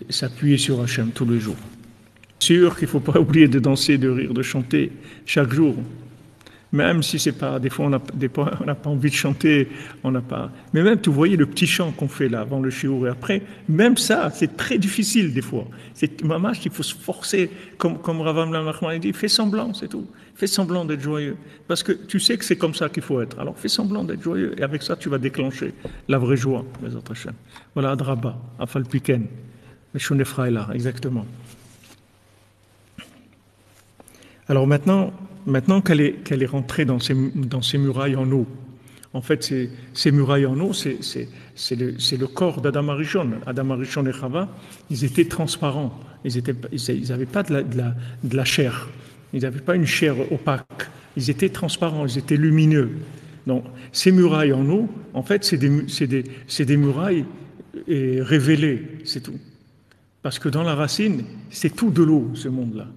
s'appuyer sur Hachem tous les jours. Sûr qu'il ne faut pas oublier de danser, de rire, de chanter chaque jour. Même si c'est pas, des fois on n'a pas envie de chanter, on n'a pas. Mais même, tu voyez le petit chant qu'on fait là avant le shiur et après, même ça, c'est très difficile des fois. C'est mamash, il faut se forcer, comme Rav Amram Nachman dit, fais semblant, c'est tout. Fais semblant d'être joyeux, parce que tu sais que c'est comme ça qu'il faut être. Alors fais semblant d'être joyeux et avec ça tu vas déclencher la vraie joie, les autres Hachem. Voilà, Adraba, Afalpiken, le Shonefraïla, exactement. Alors maintenant qu'elle est rentrée dans ces murailles en eau, en fait, ces murailles en eau, c'est le corps d'Adam Arishon. Adam Arishon et Chava, ils étaient transparents. Ils n'avaient pas de la chair. Ils n'avaient pas une chair opaque. Ils étaient transparents, ils étaient lumineux. Donc, ces murailles en eau, en fait, c'est des murailles révélées, c'est tout. Parce que dans la racine, c'est tout de l'eau, ce monde-là.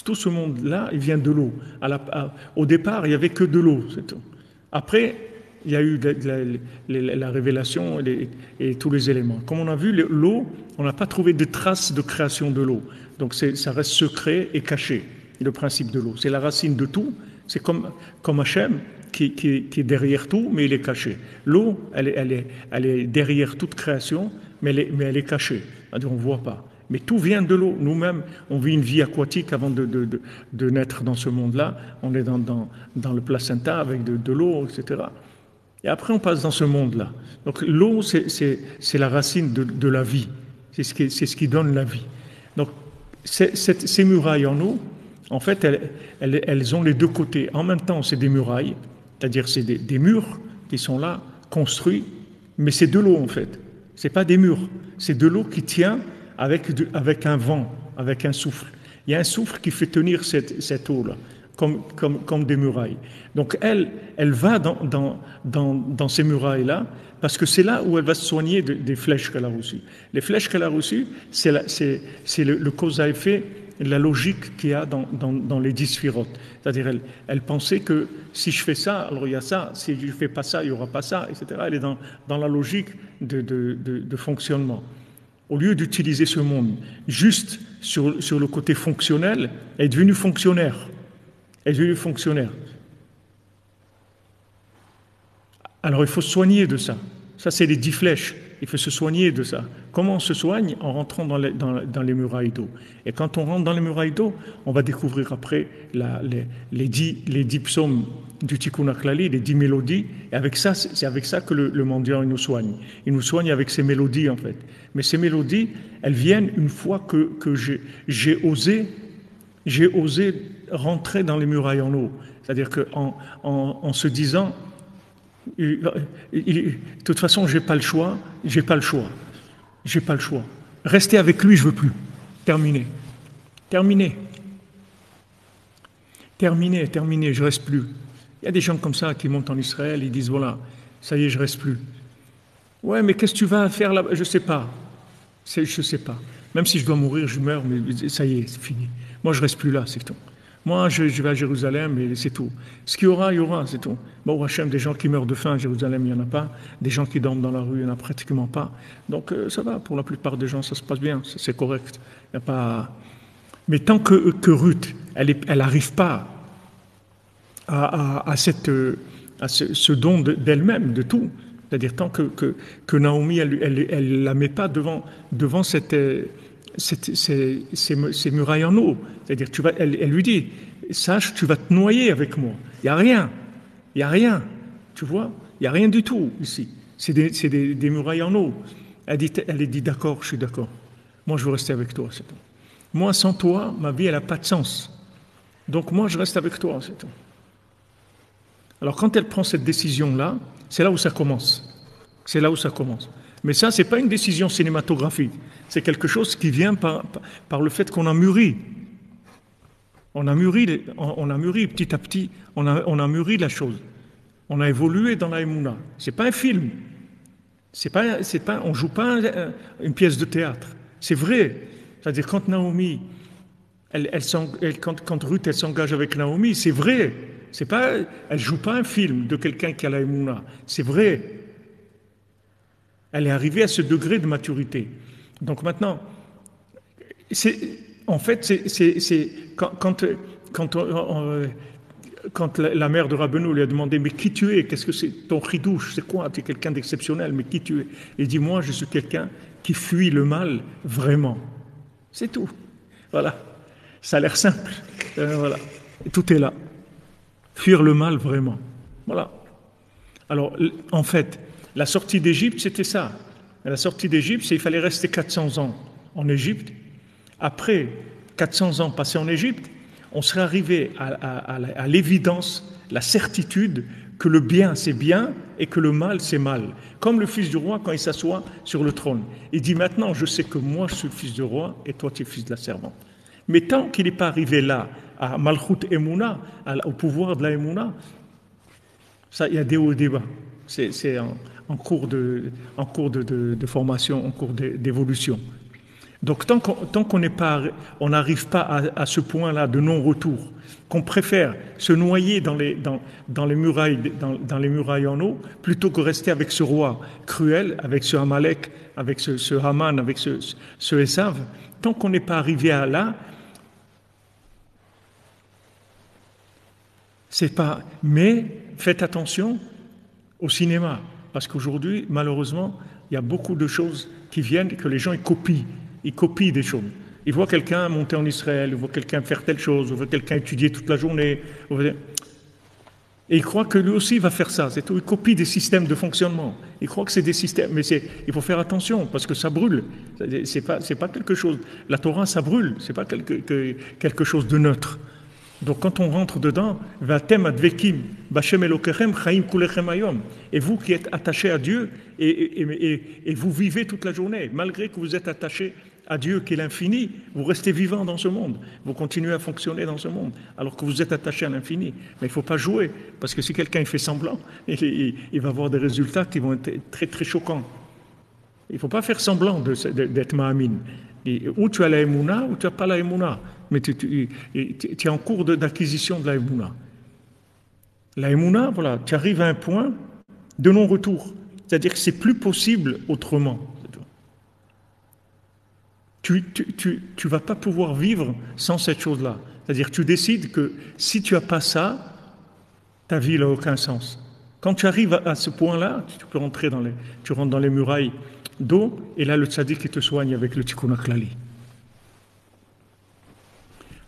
Tout ce monde-là, il vient de l'eau. Au départ, il n'y avait que de l'eau, c'est tout. Après, il y a eu la révélation et tous les éléments. Comme on a vu, l'eau, on n'a pas trouvé de traces de création de l'eau. Donc ça reste secret et caché, le principe de l'eau. C'est la racine de tout. C'est comme Hachem qui est derrière tout, mais il est caché. L'eau, elle est derrière toute création, mais elle est cachée. C'est-à-dire, on ne voit pas. Mais tout vient de l'eau. Nous-mêmes, on vit une vie aquatique avant de naître dans ce monde-là. On est dans le placenta avec de l'eau, etc. Et après, on passe dans ce monde-là. Donc l'eau, c'est la racine de la vie. C'est ce qui donne la vie. Donc ces murailles en eau, en fait, elles ont les deux côtés. En même temps, c'est des murailles, c'est-à-dire c'est des murs qui sont là, construits, mais c'est de l'eau en fait. C'est pas des murs, c'est de l'eau qui tient avec un vent, avec un souffle. Il y a un souffle qui fait tenir cette eau-là, comme des murailles. Donc elle va dans ces murailles-là, parce que c'est là où elle va se soigner des flèches qu'elle a reçues. Les flèches qu'elle a reçues, c'est le cause à effet, la logique qu'il y a dans les 10 sphirotes. C'est-à-dire, elle pensait que si je fais ça, alors il y a ça, si je ne fais pas ça, il n'y aura pas ça, etc. Elle est dans la logique de fonctionnement. Au lieu d'utiliser ce monde juste sur le côté fonctionnel, elle est devenue fonctionnaire. Elle est devenue fonctionnaire. Alors il faut se soigner de ça. Ça, c'est les 10 flèches. Il faut se soigner de ça. Comment on se soigne? En rentrant dans les murailles d'eau. Et quand on rentre dans les murailles d'eau, on va découvrir après les 10 psaumes du Tikkun HaKlali, les 10 mélodies. Et c'est avec ça que le mendiant il nous soigne. Il nous soigne avec ces mélodies, en fait. Mais ces mélodies, elles viennent une fois que j'ai osé rentrer dans les murailles en eau. C'est-à-dire qu'en se disant, de toute façon, j'ai pas le choix. Rester avec lui, je veux plus. Terminé, je reste plus. Il y a des gens comme ça qui montent en Israël, ils disent voilà, ça y est, je reste plus. Ouais, mais qu'est-ce que tu vas faire là-bas? Je sais pas. Même si je dois mourir, je meurs, mais ça y est, c'est fini. Moi, je reste plus là, c'est tout. Moi, je vais à Jérusalem et c'est tout. Ce qu'il y aura, c'est tout. Bon, Hachem, des gens qui meurent de faim à Jérusalem, il n'y en a pas. Des gens qui dorment dans la rue, il n'y en a pratiquement pas. Donc, ça va, pour la plupart des gens, ça se passe bien, c'est correct. Il y a pas... Mais tant que Ruth, elle n'arrive pas à ce don d'elle-même, de tout, c'est-à-dire tant que Naomi, elle la met pas devant ces murailles en eau. C'est-à-dire, elle lui dit, sache, tu vas te noyer avec moi. Il n'y a rien. Tu vois, il n'y a rien du tout ici. C'est des murailles en eau. Elle dit, d'accord, je suis d'accord. Moi, je veux rester avec toi, c'est tout. Moi, sans toi, ma vie, elle n'a pas de sens. Donc, moi, je reste avec toi, c'est tout. Alors, quand elle prend cette décision-là, c'est là où ça commence. Mais ça, ce n'est pas une décision cinématographique. C'est quelque chose qui vient par le fait qu'on a mûri. On a mûri petit à petit. On a mûri la chose. On a évolué dans la Emouna. C'est pas un film. On joue pas une pièce de théâtre. C'est vrai. C'est-à-dire quand Naomi, quand Ruth elle s'engage avec Naomi, c'est vrai. Elle joue pas un film de quelqu'un qui a la Emouna. C'est vrai. Elle est arrivée à ce degré de maturité. Donc maintenant, en fait, c'est quand la mère de Rabbeinu lui a demandé mais qui tu es, qu'est-ce que c'est ton chidouche, c'est quoi, tu es quelqu'un d'exceptionnel, mais qui tu es? Il dit moi je suis quelqu'un qui fuit le mal vraiment. C'est tout. Voilà. Ça a l'air simple. Voilà. Et tout est là. Fuir le mal vraiment. Voilà. Alors, en fait, la sortie d'Égypte, c'était ça. La sortie d'Égypte, c'est qu'il fallait rester 400 ans en Égypte. Après 400 ans passés en Égypte, on serait arrivé à l'évidence, la certitude que le bien, c'est bien et que le mal, c'est mal. Comme le fils du roi, quand il s'assoit sur le trône. Il dit maintenant, je sais que moi, je suis le fils du roi et toi, tu es le fils de la servante. Mais tant qu'il n'est pas arrivé là, à Malchut Emouna, au pouvoir de la Emouna, ça, il y a des hauts et des bas. C'est en cours de formation, en cours d'évolution. Donc tant qu'on n'est pas, on n'arrive pas à ce point-là de non-retour, qu'on préfère se noyer dans les murailles en eau, plutôt que rester avec ce roi cruel, avec ce Amalek, avec ce Haman, avec ce Esav, tant qu'on n'est pas arrivé à là, c'est pas. Mais faites attention au cinéma, parce qu'aujourd'hui, malheureusement, il y a beaucoup de choses qui viennent que les gens ils copient des choses. Ils voient quelqu'un monter en Israël, ils voient quelqu'un faire telle chose, ils voient quelqu'un étudier toute la journée, et ils croient que lui aussi va faire ça. C'est tout. Ils copient des systèmes de fonctionnement. Ils croient que c'est des systèmes, mais il faut faire attention parce que ça brûle. C'est pas quelque chose. La Torah, ça brûle. C'est pas quelque chose de neutre. Donc quand on rentre dedans, Vatem advekim, Bachem Elokechem, Chaim Kulechem Ayom. Et vous qui êtes attachés à Dieu, et vous vivez toute la journée, malgré que vous êtes attachés à Dieu qui est l'infini, vous restez vivant dans ce monde, vous continuez à fonctionner dans ce monde, alors que vous êtes attachés à l'infini. Mais il ne faut pas jouer, parce que si quelqu'un fait semblant, il va avoir des résultats qui vont être très très choquants. Il ne faut pas faire semblant d'être Ma'amin. Ou tu as la Emouna, ou tu n'as pas la Emouna. Mais tu es en cours d'acquisition de la Emouna. La Emouna, voilà, tu arrives à un point de non-retour. C'est-à-dire que c'est plus possible autrement. Tu vas pas pouvoir vivre sans cette chose-là. C'est-à-dire que tu décides que si tu n'as pas ça, ta vie n'a aucun sens. Quand tu arrives à ce point-là, tu peux rentrer tu rentres dans les murailles d'eau, et là le tzaddik qui te soigne avec le tikkun haklali.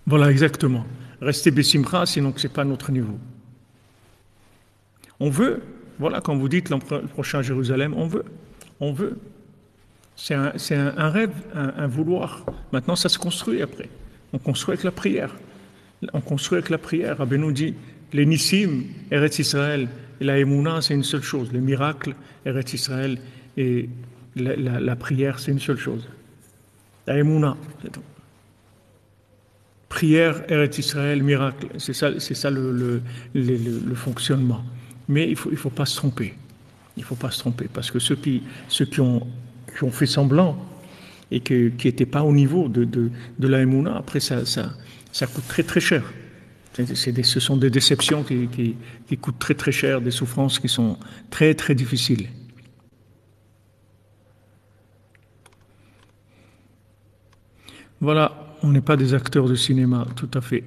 Voilà, exactement. Restez bessimcha, sinon que ce n'est pas notre niveau. On veut, voilà, quand vous dites le prochain Jérusalem, on veut. C'est un rêve, un vouloir. Maintenant, ça se construit après. On construit avec la prière. Rabbeinu dit, les Nissim, Eretz Israël, et la Emouna, c'est une seule chose. Les miracles, Eretz Israël, et la prière, c'est une seule chose. La Emouna, c'est tout. Prière, Eretz Israël, miracle, c'est ça le fonctionnement. Mais il faut pas se tromper. Il ne faut pas se tromper, parce que ceux qui ont fait semblant et qui n'étaient pas au niveau de la Emouna, après ça coûte très très cher. Ce sont des déceptions qui coûtent très très cher, des souffrances qui sont très très difficiles. Voilà, on n'est pas des acteurs de cinéma, tout à fait.